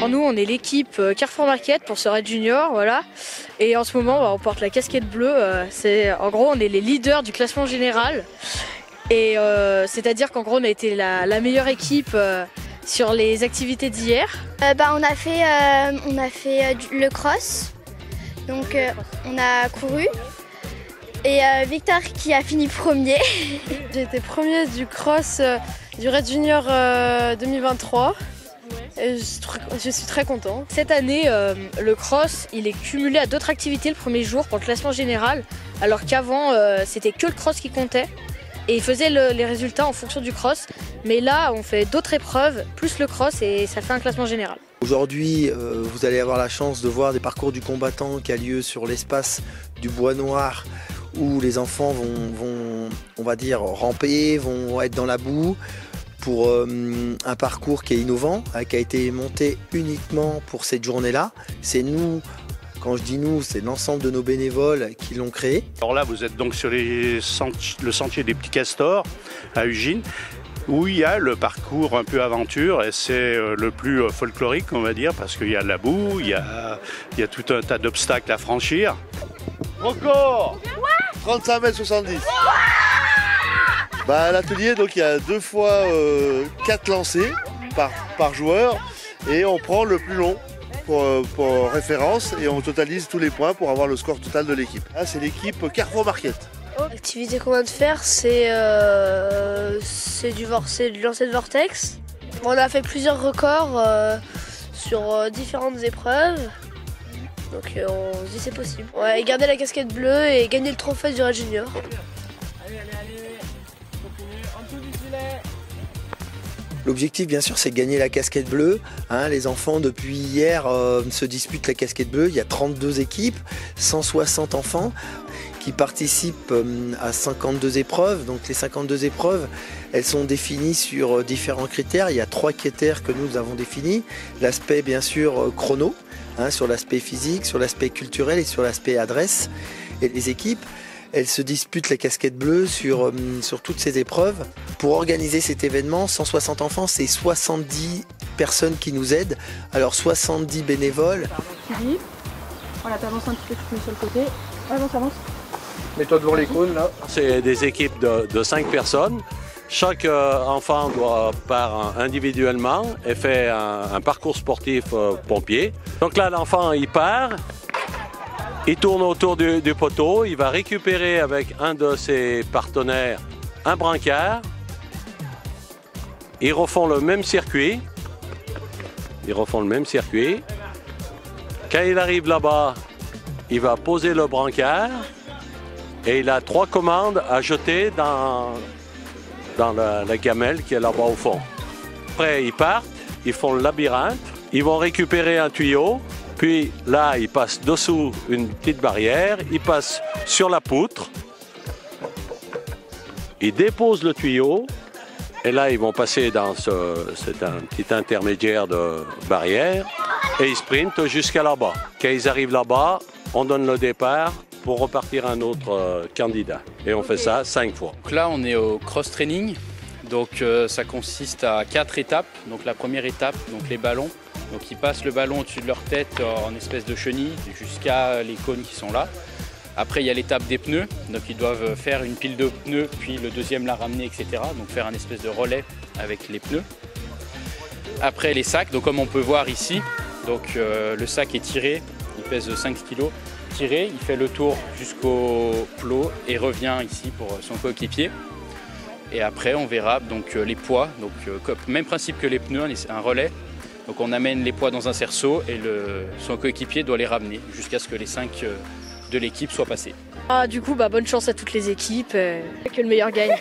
Alors nous, on est l'équipe Carrefour Market pour ce raid junior, voilà. Et en ce moment, on porte la casquette bleue. En gros, on est les leaders du classement général. Et c'est-à-dire qu'en gros, on a été la meilleure équipe sur les activités d'hier. On a fait le cross. Donc on a couru. Et Victor qui a fini premier. J'ai été premier du cross du raid junior 2023. Et je suis très content. Cette année, le cross, il est cumulé à d'autres activités le premier jour pour le classement général, alors qu'avant, c'était que le cross qui comptait. Et ils faisaient les résultats en fonction du cross. Mais là, on fait d'autres épreuves, plus le cross, et ça fait un classement général. Aujourd'hui, vous allez avoir la chance de voir des parcours du combattant qui a lieu sur l'espace du Bois Noir, où les enfants vont, on va dire, ramper, vont être dans la boue, pour un parcours qui est innovant, qui a été monté uniquement pour cette journée-là. C'est nous, quand je dis nous, c'est l'ensemble de nos bénévoles qui l'ont créé. Alors là, vous êtes donc sur le sentier des Petits Castors à Ugine, où il y a le parcours un peu aventure, et c'est le plus folklorique, on va dire, parce qu'il y a de la boue, il y a tout un tas d'obstacles à franchir. Record 35,70 m. À l'atelier, donc il y a 2 fois 4 lancers par joueur, et on prend le plus long pour référence, et on totalise tous les points pour avoir le score total de l'équipe. Là, c'est l'équipe Carrefour Market. L'activité qu'on vient de faire, c'est du lancer de vortex. On a fait plusieurs records sur différentes épreuves. Donc on se dit c'est possible. Ouais, et garder la casquette bleue et gagner le trophée du raid junior. Allez, continue, en dessous du filet. L'objectif, bien sûr, c'est de gagner la casquette bleue. Les enfants, depuis hier, se disputent la casquette bleue. Il y a 32 équipes, 160 enfants qui participent à 52 épreuves. Donc les 52 épreuves, elles sont définies sur différents critères. Il y a 3 critères que nous avons définis. L'aspect, bien sûr, chrono, sur l'aspect physique, sur l'aspect culturel et sur l'aspect adresse. Et les équipes, elles se disputent la casquette bleue sur toutes ces épreuves. Pour organiser cet événement, 160 enfants, c'est 70 personnes qui nous aident. Alors 70 bénévoles. Voilà, t'avances un petit peu plus sur le côté. Avance. Mets-toi devant les cônes là. C'est des équipes de 5 personnes. Chaque enfant part individuellement et fait un parcours sportif pompier. Donc là, l'enfant, il part. Il tourne autour du poteau, il va récupérer avec un de ses partenaires un brancard. Ils refont le même circuit. Quand il arrive là-bas, il va poser le brancard et il a 3 commandes à jeter dans la gamelle qui est là-bas au fond. Après, ils partent, ils font le labyrinthe, ils vont récupérer un tuyau. Puis là, ils passent dessous une petite barrière, ils passent sur la poutre, ils déposent le tuyau, et là, ils vont passer dans c'est un petit intermédiaire de barrière, et ils sprintent jusqu'à là-bas. Quand ils arrivent là-bas, on donne le départ pour repartir un autre candidat. Et on fait ça 5 fois. Donc là, on est au cross-training. Donc ça consiste à 4 étapes. Donc la première étape, donc les ballons. Donc ils passent le ballon au-dessus de leur tête en espèce de chenille jusqu'à les cônes qui sont là. Après il y a l'étape des pneus, donc ils doivent faire une pile de pneus, puis le deuxième la ramener, etc. Donc faire un espèce de relais avec les pneus. Après les sacs, donc comme on peut voir ici, donc le sac est tiré, il pèse 5 kg. Tiré, il fait le tour jusqu'au plot et revient ici pour son coéquipier. Et après on verra donc les poids, donc même principe que les pneus, un relais. Donc on amène les poids dans un cerceau et son coéquipier doit les ramener jusqu'à ce que les 5 de l'équipe soient passés. Du coup, bonne chance à toutes les équipes, que le meilleur gagne.